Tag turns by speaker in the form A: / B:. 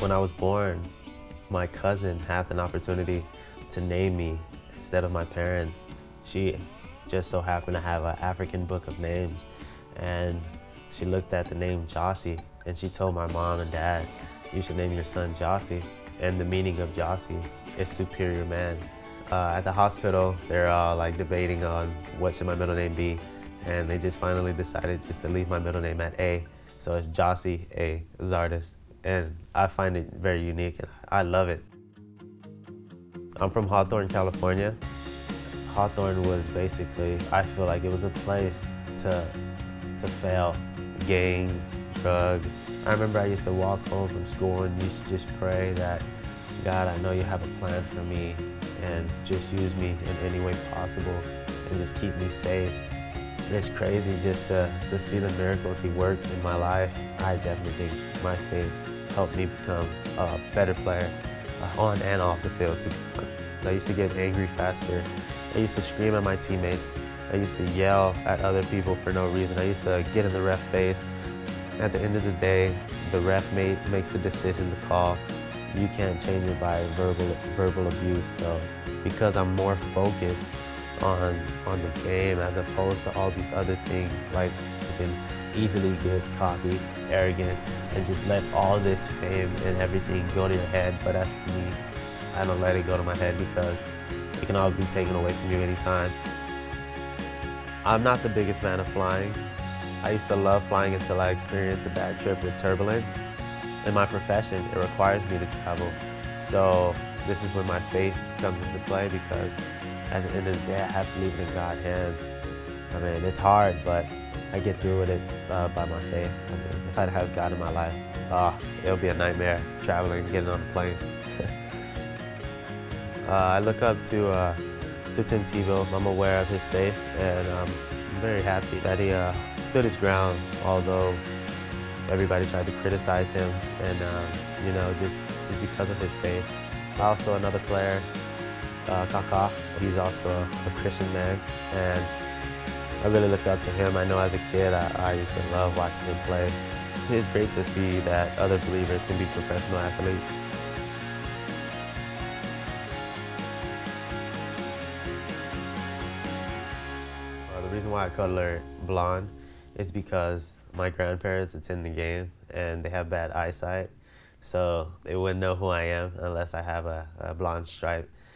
A: When I was born, my cousin had an opportunity to name me instead of my parents. She just so happened to have an African book of names, and she looked at the name Gyasi, and she told my mom and dad, "You should name your son Gyasi." And the meaning of Gyasi is superior man. At the hospital, they're all like debating on what should my middle name be, and they just finally decided just to leave my middle name at A. So it's Gyasi A. Zardes, and I find it very unique, and I love it. I'm from Hawthorne, California. Hawthorne was basically, I feel like it was a place to fail. Gangs, drugs. I remember I used to walk home from school and used to just pray that, God, I know you have a plan for me, and just use me in any way possible and just keep me safe. It's crazy just to see the miracles he worked in my life. I definitely think my faith helped me become a better player on and off the field, to be honest. I used to get angry faster. I used to scream at my teammates. I used to yell at other people for no reason. I used to get in the ref face. At the end of the day, the ref makes the decision to call. You can't change it by verbal abuse. So because I'm more focused on the game as opposed to all these other things, like you can easily get cocky, arrogant, and just let all this fame and everything go to your head. But as for me, I don't let it go to my head because it can all be taken away from you anytime. I'm not the biggest fan of flying. I used to love flying until I experienced a bad trip with turbulence. In my profession, it requires me to travel. So this is when my faith comes into play, because at the end of the day, I have to leave it in God's hands. I mean, it's hard, but I get through with it by my faith. I mean, if I'd have God in my life, it'll be a nightmare traveling and getting on a plane. I look up to Tebow. I'm aware of his faith, and I'm very happy that he stood his ground, although everybody tried to criticize him, and you know, just because of his faith. Also, another player, Kaka. He's also a Christian man, and I really look up to him. I know as a kid, I used to love watching him play. It's great to see that other believers can be professional athletes. The reason why I color blonde is because my grandparents attend the game and they have bad eyesight, so they wouldn't know who I am unless I have a blonde stripe.